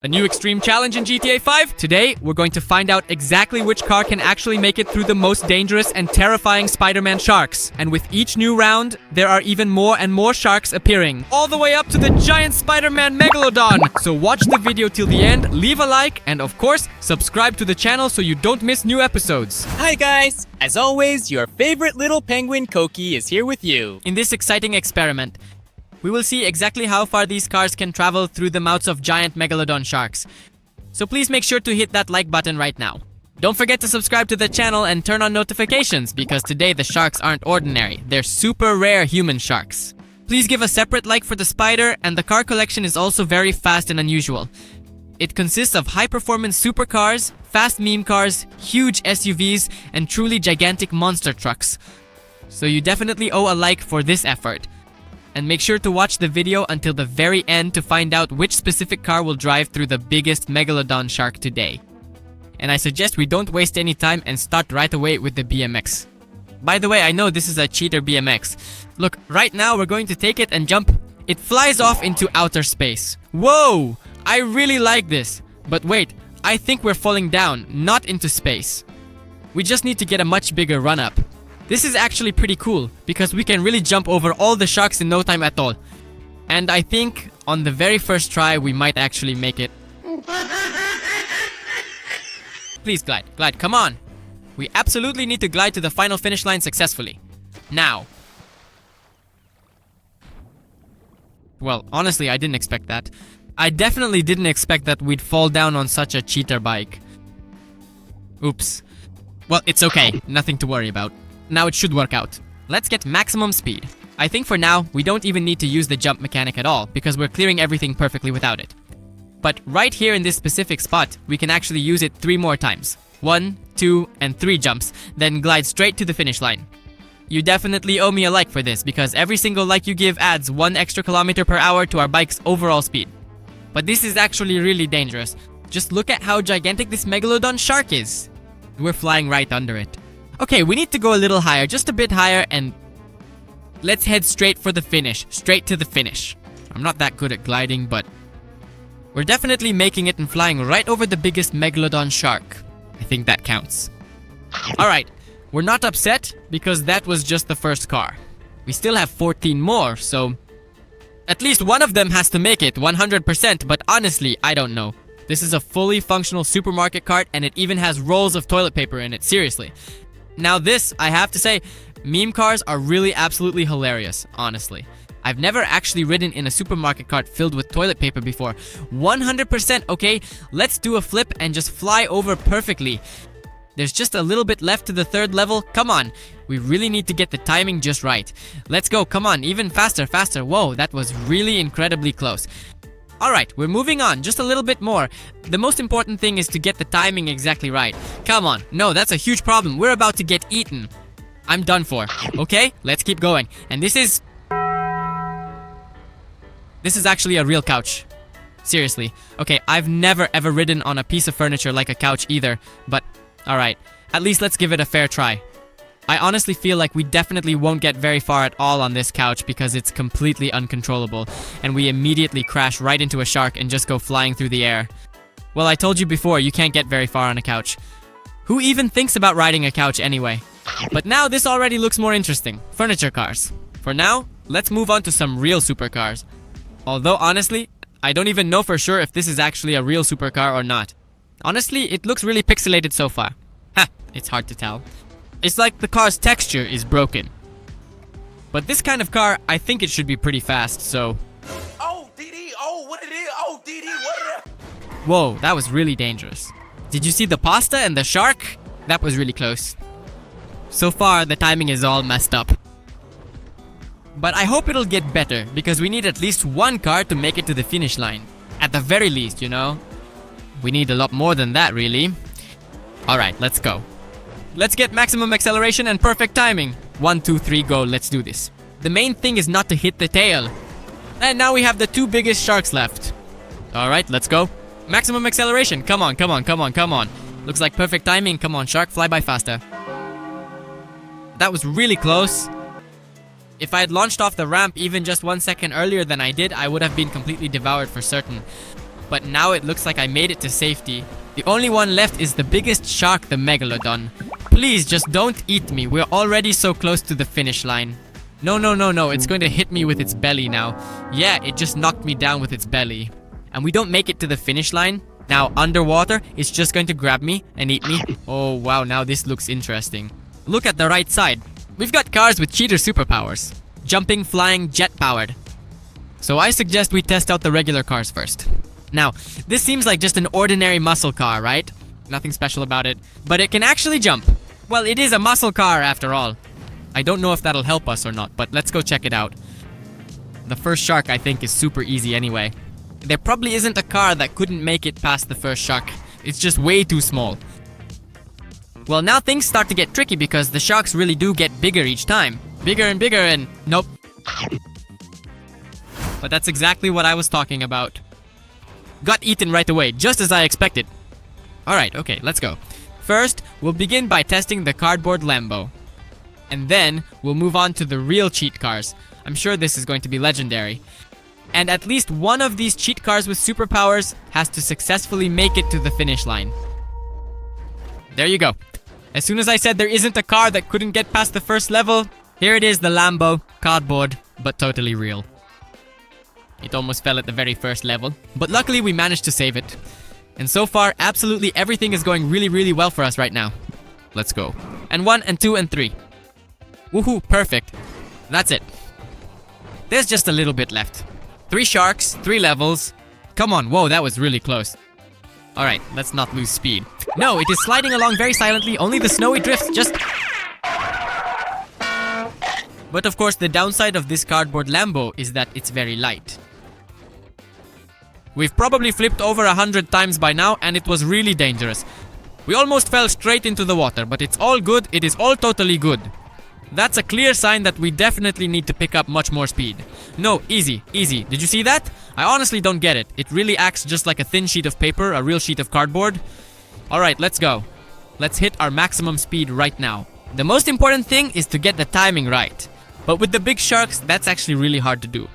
A new extreme challenge in GTA 5? Today, we're going to find out exactly which car can actually make it through the most dangerous and terrifying Spider-Man sharks. And with each new round, there are even more and more sharks appearing. All the way up to the giant Spider-Man Megalodon! So watch the video till the end, leave a like, and of course, subscribe to the channel so you don't miss new episodes. Hi guys! As always, your favorite little penguin Koki is here with you. In this exciting experiment, we will see exactly how far these cars can travel through the mouths of giant Megalodon sharks. So please make sure to hit that like button right now. Don't forget to subscribe to the channel and turn on notifications because today the sharks aren't ordinary. They're super rare human sharks. Please give a separate like for the spider, and the car collection is also very fast and unusual. It consists of high-performance supercars, fast meme cars, huge SUVs, and truly gigantic monster trucks. So you definitely owe a like for this effort. And make sure to watch the video until the very end to find out which specific car will drive through the biggest Megalodon shark today. And I suggest we don't waste any time and start right away with the BMX. By the way, I know this is a cheater BMX. Look, right now we're going to take it and jump. It flies off into outer space. Whoa! I really like this. But wait, I think we're falling down, not into space. We just need to get a much bigger run-up. This is actually pretty cool, because we can really jump over all the sharks in no time at all. And I think, on the very first try, we might actually make it. Please glide, come on! We absolutely need to glide to the final finish line successfully. Now. Well, honestly, I didn't expect that. I definitely didn't expect that we'd fall down on such a cheater bike. Oops. Well, it's okay, nothing to worry about. Now it should work out. Let's get maximum speed. I think for now, we don't even need to use the jump mechanic at all, because we're clearing everything perfectly without it. But right here in this specific spot, we can actually use it 3 more times. 1, 2, and 3 jumps, then glide straight to the finish line. You definitely owe me a like for this, because every single like you give adds 1 extra kilometer per hour to our bike's overall speed. But this is actually really dangerous. Just look at how gigantic this Megalodon shark is. We're flying right under it. Okay, we need to go a little higher, just a bit higher, and let's head straight for the finish, straight to the finish. I'm not that good at gliding, but we're definitely making it and flying right over the biggest Megalodon shark. I think that counts. Alright, we're not upset because that was just the first car. We still have 14 more, so at least one of them has to make it 100%, but honestly, I don't know. This is a fully functional supermarket cart, and it even has rolls of toilet paper in it, seriously. Now this, I have to say, meme cars are really absolutely hilarious, honestly. I've never actually ridden in a supermarket cart filled with toilet paper before. 100%, okay? Let's do a flip and just fly over perfectly. There's just a little bit left to the 3rd level. Come on. We really need to get the timing just right. Let's go, come on, even faster, faster. Whoa, that was really incredibly close. Alright, we're moving on, just a little bit more. The most important thing is to get the timing exactly right. Come on, no, that's a huge problem. We're about to get eaten. I'm done for. Okay, let's keep going. And this is actually a real couch. Seriously. Okay, I've never ever ridden on a piece of furniture like a couch either. But, alright, at least let's give it a fair try. I honestly feel like we definitely won't get very far at all on this couch because it's completely uncontrollable, and we immediately crash right into a shark and just go flying through the air. Well, I told you before, you can't get very far on a couch. Who even thinks about riding a couch anyway? But now this already looks more interesting. Furniture cars. For now, let's move on to some real supercars. Although honestly, I don't even know for sure if this is actually a real supercar or not. Honestly, it looks really pixelated so far. Ha, it's hard to tell. It's like the car's texture is broken. But this kind of car, I think it should be pretty fast, so... Oh, DD, oh, what it is? Oh, DD, what it is? Whoa, that was really dangerous. Did you see the pasta and the shark? That was really close. So far, the timing is all messed up. But I hope it'll get better, because we need at least 1 car to make it to the finish line. At the very least, you know? We need a lot more than that, really. Alright, let's go. Let's get maximum acceleration and perfect timing. 1, 2, 3, go, let's do this. The main thing is not to hit the tail. And now we have the 2 biggest sharks left. Alright, let's go. Maximum acceleration, come on, come on, come on, come on. Looks like perfect timing, come on shark, fly by faster. That was really close. If I had launched off the ramp even just 1 second earlier than I did, I would have been completely devoured for certain. but now it looks like I made it to safety. The only one left is the biggest shark, the Megalodon. Please, just don't eat me. We're already so close to the finish line. No, no, no, no. It's going to hit me with its belly now. Yeah, it just knocked me down with its belly. And we don't make it to the finish line. Now, underwater, it's just going to grab me and eat me. Oh, wow. Now this looks interesting. Look at the right side. We've got cars with cheater superpowers. Jumping, flying, jet-powered. So I suggest we test out the regular cars first. Now, this seems like just an ordinary muscle car, right? Nothing special about it. But it can actually jump. Well, it is a muscle car after all. I don't know if that'll help us or not, but let's go check it out. The first shark, I think, is super easy anyway. There probably isn't a car that couldn't make it past the first shark. It's just way too small. Well, now things start to get tricky because the sharks really do get bigger each time. Bigger and bigger and... nope. But that's exactly what I was talking about. Got eaten right away, just as I expected. Alright, okay, let's go. First, we'll begin by testing the cardboard Lambo. And then, we'll move on to the real cheat cars. I'm sure this is going to be legendary. And at least one of these cheat cars with superpowers has to successfully make it to the finish line. There you go. As soon as I said there isn't a car that couldn't get past the first level, here it is, the Lambo, cardboard, but totally real. It almost fell at the very first level, but luckily we managed to save it. And so far, absolutely everything is going really, really well for us right now. Let's go. And 1 and 2 and 3. Woohoo, perfect. That's it. There's just a little bit left. 3 sharks, 3 levels. Come on, whoa, that was really close. Alright, let's not lose speed. No, it is sliding along very silently, only the snowy drifts just... But of course, the downside of this cardboard Lambo is that it's very light. We've probably flipped over 100 times by now, and it was really dangerous. We almost fell straight into the water, but it's all good, it is all totally good. That's a clear sign that we definitely need to pick up much more speed. No, easy, easy. Did you see that? I honestly don't get it. It really acts just like a thin sheet of paper, a real sheet of cardboard. Alright, let's go. Let's hit our maximum speed right now. The most important thing is to get the timing right. But with the big sharks, that's actually really hard to do.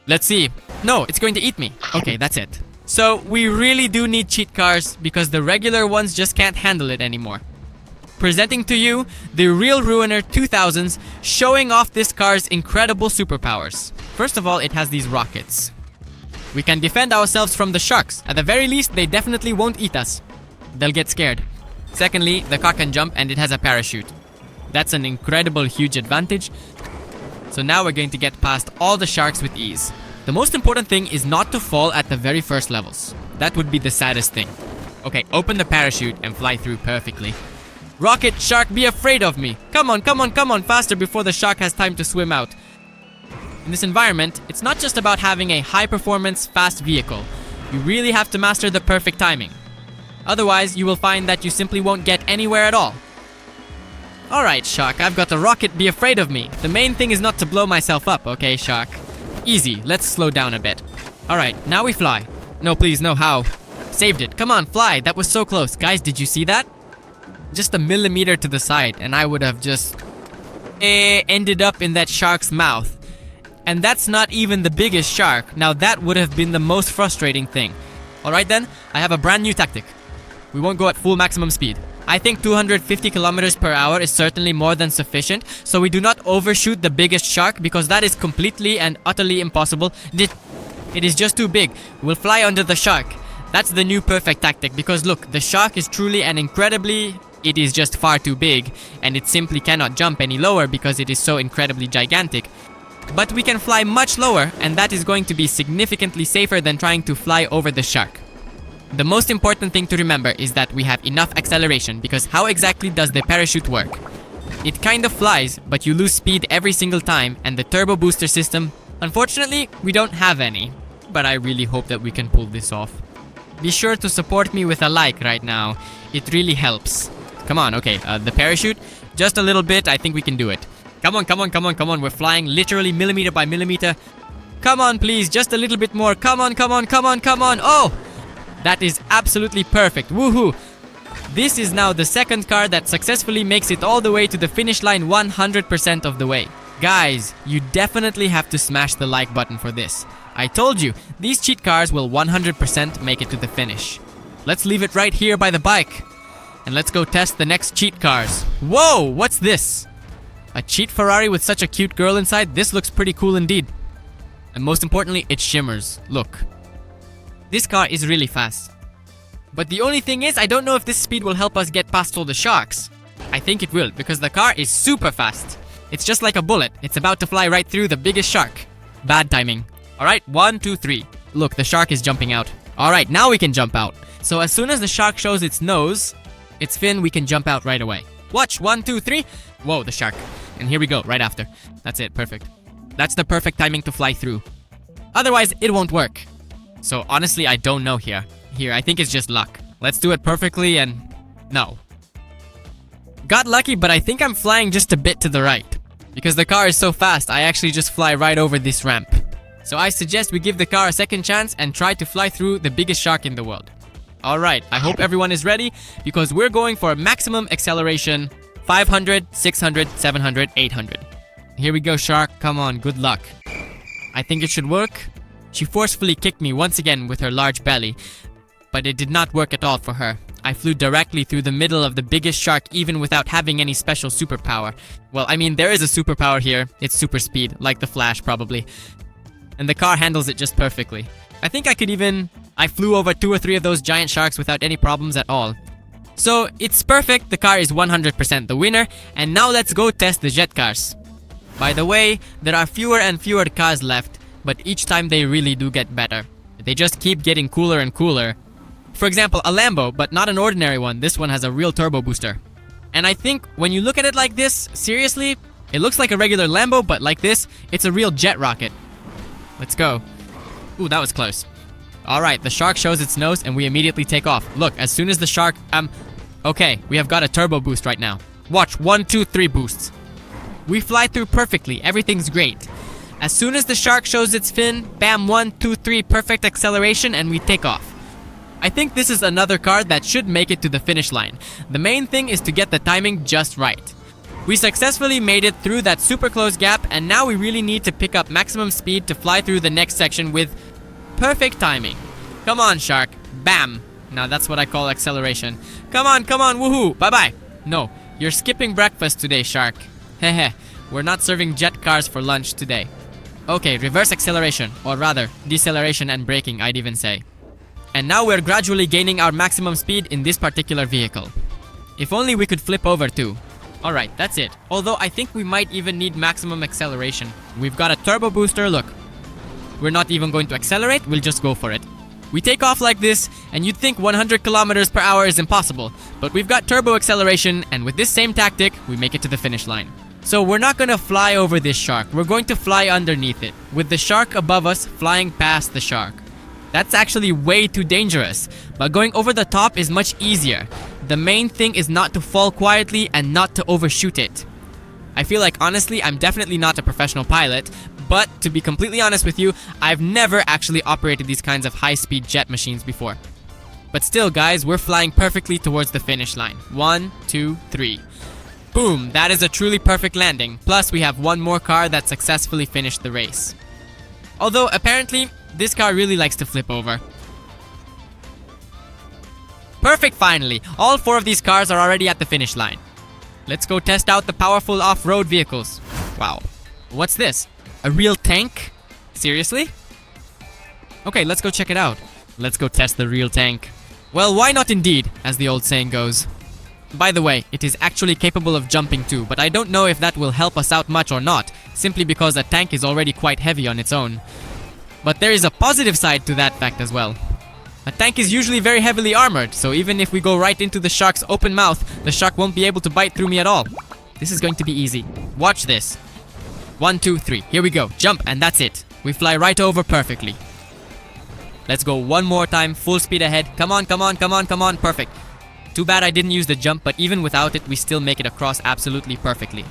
Let's see. No, it's going to eat me. Okay, that's it. So, we really do need cheat cars because the regular ones just can't handle it anymore. Presenting to you, the Real Ruiner 2000s, showing off this car's incredible superpowers. First of all, it has these rockets. We can defend ourselves from the sharks. At the very least, they definitely won't eat us. They'll get scared. Secondly, the car can jump and it has a parachute. That's an incredible, huge advantage. So now we're going to get past all the sharks with ease. The most important thing is not to fall at the very first levels. That would be the saddest thing. Okay, open the parachute and fly through perfectly. Rocket, shark, be afraid of me. Come on, come on, come on, faster before the shark has time to swim out. In this environment, it's not just about having a high-performance, fast vehicle. You really have to master the perfect timing. Otherwise, you will find that you simply won't get anywhere at all. Alright, shark, I've got a rocket, be afraid of me. The main thing is not to blow myself up, okay, shark? Easy, let's slow down a bit. Alright, now we fly. No, please, no, how? Saved it, come on, fly, that was so close. Guys, did you see that? Just a millimeter to the side, and I would have just... ended up in that shark's mouth. And that's not even the biggest shark. Now that would have been the most frustrating thing. Alright then, I have a brand new tactic. We won't go at full maximum speed. I think 250 kilometers per hour is certainly more than sufficient, so we do not overshoot the biggest shark because that is completely and utterly impossible. It is just too big. We'll fly under the shark. That's the new perfect tactic because look, the shark is truly and incredibly... It is just far too big, and it simply cannot jump any lower because it is so incredibly gigantic. But we can fly much lower, and that is going to be significantly safer than trying to fly over the shark. The most important thing to remember is that we have enough acceleration because how exactly does the parachute work? It kind of flies, but you lose speed every single time, and the turbo booster system, unfortunately, we don't have any. But I really hope that we can pull this off. Be sure to support me with a like right now. It really helps. Come on, okay, the parachute, just a little bit, I think we can do it. Come on, come on, come on, come on, we're flying literally millimeter by millimeter. Come on, please, just a little bit more. Come on, come on, come on, come on. Oh! That is absolutely perfect. Woohoo! This is now the second car that successfully makes it all the way to the finish line 100% of the way. Guys, you definitely have to smash the like button for this. I told you, these cheat cars will 100% make it to the finish. Let's leave it right here by the bike. And let's go test the next cheat cars. Whoa, what's this? A cheat Ferrari with such a cute girl inside? This looks pretty cool indeed. And most importantly, it shimmers. Look. This car is really fast. But the only thing is, I don't know if this speed will help us get past all the sharks. I think it will, because the car is super fast. It's just like a bullet. It's about to fly right through the biggest shark. Bad timing. Alright, 1, 2, 3. Look, the shark is jumping out. Alright, now we can jump out. So as soon as the shark shows its nose, its fin, we can jump out right away. Watch, 1, 2, 3. Whoa, the shark. And here we go, right after. That's it, perfect. That's the perfect timing to fly through. Otherwise, it won't work. So honestly, I don't know here. Here, I think it's just luck. Let's do it perfectly and... no. Got lucky, but I think I'm flying just a bit to the right. Because the car is so fast, I actually just fly right over this ramp. So I suggest we give the car a second chance and try to fly through the biggest shark in the world. Alright, I hope everyone is ready, because we're going for maximum acceleration. 500, 600, 700, 800. Here we go, shark. Come on, good luck. I think it should work. She forcefully kicked me once again with her large belly. But it did not work at all for her. I flew directly through the middle of the biggest shark even without having any special superpower. Well, I mean, there is a superpower here. It's super speed, like the Flash probably. And the car handles it just perfectly. I think I could even... I flew over 2 or 3 of those giant sharks without any problems at all. So, it's perfect. The car is 100% the winner. And now let's go test the jet cars. By the way, there are fewer and fewer cars left, but each time they really do get better. They just keep getting cooler and cooler. For example, a Lambo, but not an ordinary one. This one has a real turbo booster. And I think when you look at it like this, seriously, it looks like a regular Lambo, but like this, it's a real jet rocket. Let's go. Ooh, that was close. Alright, the shark shows its nose and we immediately take off. Look, as soon as the shark... okay, we have got a turbo boost right now. Watch, 1, 2, 3 boosts. We fly through perfectly, everything's great. As soon as the shark shows its fin, bam, 1, 2, 3, perfect acceleration, and we take off. I think this is another car that should make it to the finish line. The main thing is to get the timing just right. We successfully made it through that super close gap, and now we really need to pick up maximum speed to fly through the next section with perfect timing. Come on, shark. Bam. Now that's what I call acceleration. Come on, woohoo, bye-bye. No, you're skipping breakfast today, shark. Hehe, we're not serving jet cars for lunch today. Okay, reverse acceleration, or rather, deceleration and braking, I'd even say. And now we're gradually gaining our maximum speed in this particular vehicle. If only we could flip over too. Alright, that's it. Although I think we might even need maximum acceleration. We've got a turbo booster, look. We're not even going to accelerate, we'll just go for it. We take off like this, and you'd think 100 kilometers per hour is impossible. But we've got turbo acceleration, and with this same tactic, we make it to the finish line. So we're not gonna fly over this shark, we're going to fly underneath it, with the shark above us flying past the shark. That's actually way too dangerous, but going over the top is much easier. The main thing is not to fall quietly and not to overshoot it. I feel like honestly, I'm definitely not a professional pilot, but to be completely honest with you, I've never actually operated these kinds of high-speed jet machines before. But still guys, we're flying perfectly towards the finish line. 1, 2, 3. Boom, that is a truly perfect landing. Plus we have one more car that successfully finished the race. Although apparently, this car really likes to flip over. Perfect, finally! All 4 of these cars are already at the finish line. Let's go test out the powerful off-road vehicles. Wow. What's this? A real tank? Seriously? Okay, let's go check it out. Let's go test the real tank. Well, why not indeed, as the old saying goes. By the way, it is actually capable of jumping too, but I don't know if that will help us out much or not, simply because a tank is already quite heavy on its own. But there is a positive side to that fact as well. A tank is usually very heavily armored, so even if we go right into the shark's open mouth, the shark won't be able to bite through me at all. This is going to be easy. Watch this. 1, 2, 3. Here we go. Jump, and that's it. We fly right over perfectly. Let's go one more time, full speed ahead. Come on, perfect. Too bad I didn't use the jump, but even without it, we still make it across absolutely perfectly.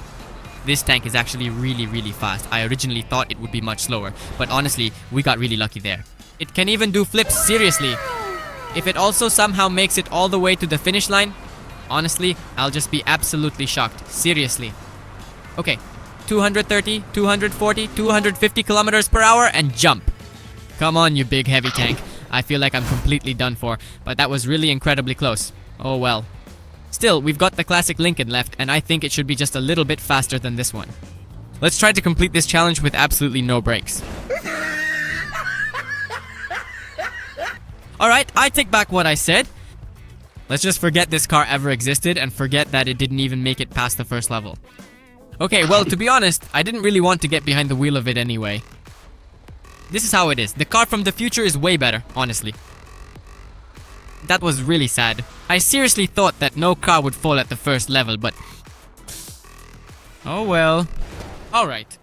This tank is actually really fast. I originally thought it would be much slower, but honestly, we got really lucky there. It can even do flips, seriously. If it also somehow makes it all the way to the finish line, honestly, I'll just be absolutely shocked. Seriously. Okay, 230, 240, 250 kilometers per hour and jump. Come on, you big heavy tank. I feel like I'm completely done for, but that was really incredibly close. Oh well. Still, we've got the classic Lincoln left, and I think it should be just a little bit faster than this one. Let's try to complete this challenge with absolutely no brakes. Alright, I take back what I said. Let's just forget this car ever existed and forget that it didn't even make it past the first level. Okay, well, to be honest, I didn't really want to get behind the wheel of it anyway. This is how it is. The car from the future is way better, honestly. That was really sad. I seriously thought that no car would fall at the first level, but... oh well. Alright.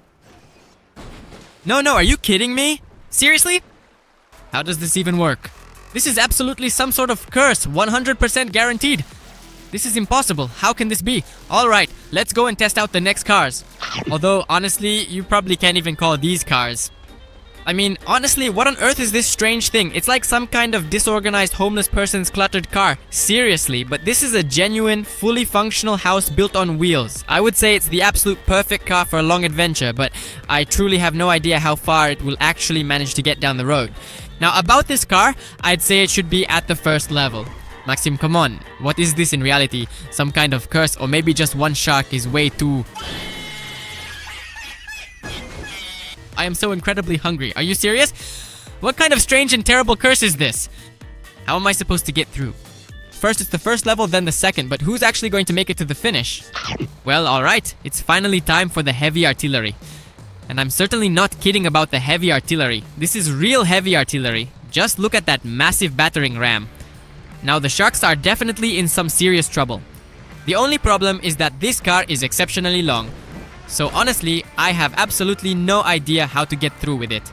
No, are you kidding me? Seriously? How does this even work? This is absolutely some sort of curse, 100% guaranteed. This is impossible. How can this be? Alright, let's go and test out the next cars. Although, honestly, you probably can't even call these cars. I mean, honestly, what on earth is this strange thing? It's like some kind of disorganized homeless person's cluttered car. Seriously, but this is a genuine, fully functional house built on wheels. I would say it's the absolute perfect car for a long adventure, but I truly have no idea how far it will actually manage to get down the road. Now, about this car, I'd say it should be at the first level. Maxim, come on. What is this in reality? Some kind of curse, or maybe just one shark is way too... I am so incredibly hungry. Are you serious? What kind of strange and terrible curse is this? How am I supposed to get through? First it's the first level, then the second, but who's actually going to make it to the finish? Well, alright. It's finally time for the heavy artillery. And I'm certainly not kidding about the heavy artillery. This is real heavy artillery. Just look at that massive battering ram. Now the sharks are definitely in some serious trouble. The only problem is that this car is exceptionally long. So honestly, I have absolutely no idea how to get through with it.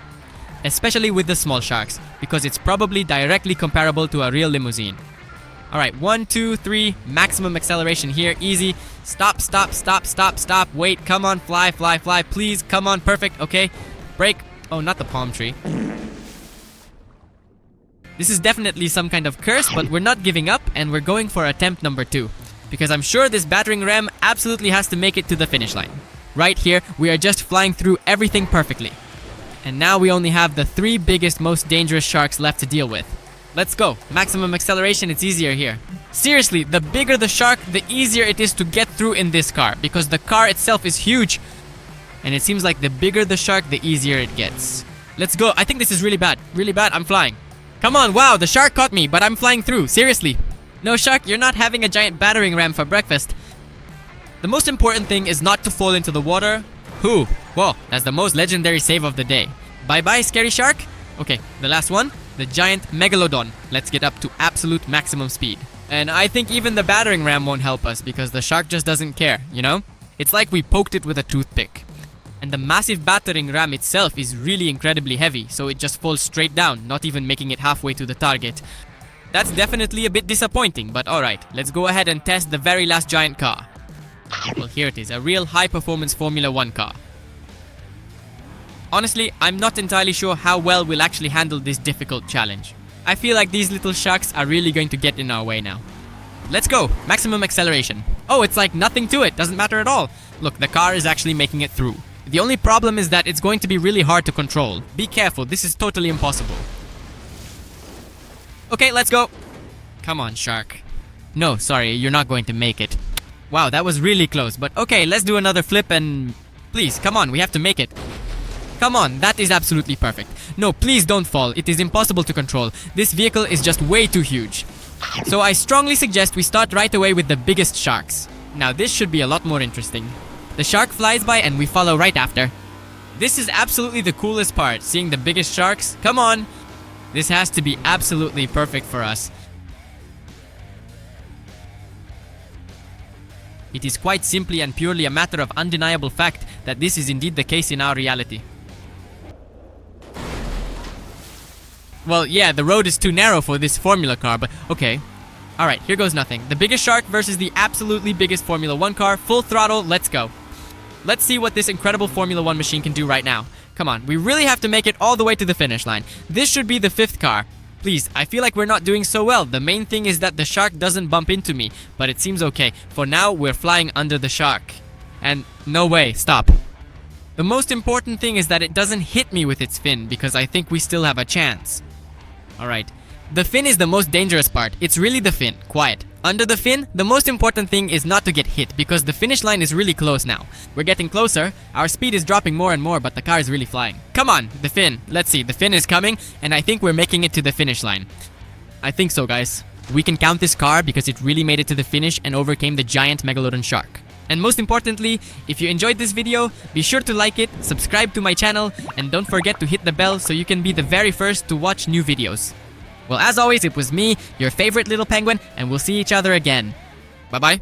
Especially with the small sharks, because it's probably directly comparable to a real limousine. Alright, 1, 2, 3, maximum acceleration here, easy. Stop, wait, come on, fly, please, come on, perfect, okay. Brake, oh, not the palm tree. This is definitely some kind of curse, but we're not giving up, and we're going for attempt number 2. Because I'm sure this battering ram absolutely has to make it to the finish line. Right here, we are just flying through everything perfectly. And now we only have the 3 biggest, most dangerous sharks left to deal with. Let's go. Maximum acceleration, it's easier here. Seriously, the bigger the shark, the easier it is to get through in this car, because the car itself is huge. And it seems like the bigger the shark, the easier it gets. Let's go. I think this is really bad. Really bad. I'm flying. Come on. Wow, the shark caught me, but I'm flying through. Seriously. No, shark, you're not having a giant battering ram for breakfast. The most important thing is not to fall into the water. Whew. Whoa, that's the most legendary save of the day. Bye-bye, scary shark. Okay, the last one. The giant Megalodon. Let's get up to absolute maximum speed. And I think even the battering ram won't help us because the shark just doesn't care, you know? It's like we poked it with a toothpick. And the massive battering ram itself is really incredibly heavy, so it just falls straight down, not even making it halfway to the target. That's definitely a bit disappointing, but alright, let's go ahead and test the very last giant car. Well, here it is, a real high-performance Formula 1 car. Honestly, I'm not entirely sure how well we'll actually handle this difficult challenge. I feel like these little sharks are really going to get in our way now. Let's go! Maximum acceleration. Oh, it's like nothing to it, doesn't matter at all. Look, the car is actually making it through. The only problem is that it's going to be really hard to control. Be careful, this is totally impossible. Okay, let's go! Come on, shark. No, sorry, you're not going to make it. Wow, that was really close, but okay, let's do another flip and... Please, come on, we have to make it. Come on, that is absolutely perfect. No, please don't fall, it is impossible to control. This vehicle is just way too huge. So I strongly suggest we start right away with the biggest sharks. Now this should be a lot more interesting. The shark flies by and we follow right after. This is absolutely the coolest part, seeing the biggest sharks. Come on! This has to be absolutely perfect for us. It is quite simply and purely a matter of undeniable fact that this is indeed the case in our reality. Well, yeah, the road is too narrow for this Formula car, but okay. Alright, here goes nothing. The biggest shark versus the absolutely biggest Formula 1 car. Full throttle, let's go. Let's see what this incredible Formula 1 machine can do right now. Come on, we really have to make it all the way to the finish line. This should be the 5th car. Please, I feel like we're not doing so well. The main thing is that the shark doesn't bump into me, but it seems okay. For now, we're flying under the shark. And no way, stop. The most important thing is that it doesn't hit me with its fin, because I think we still have a chance. Alright. The fin is the most dangerous part. It's really the fin. Quiet. Under the fin, the most important thing is not to get hit, because the finish line is really close now. We're getting closer, our speed is dropping more and more, but the car is really flying. Come on, the fin. Let's see, the fin is coming, and I think we're making it to the finish line. I think so, guys. We can count this car because it really made it to the finish and overcame the giant Megalodon shark. And most importantly, if you enjoyed this video, be sure to like it, subscribe to my channel, and don't forget to hit the bell so you can be the very first to watch new videos. Well, as always, it was me, your favorite little penguin, and we'll see each other again. Bye-bye.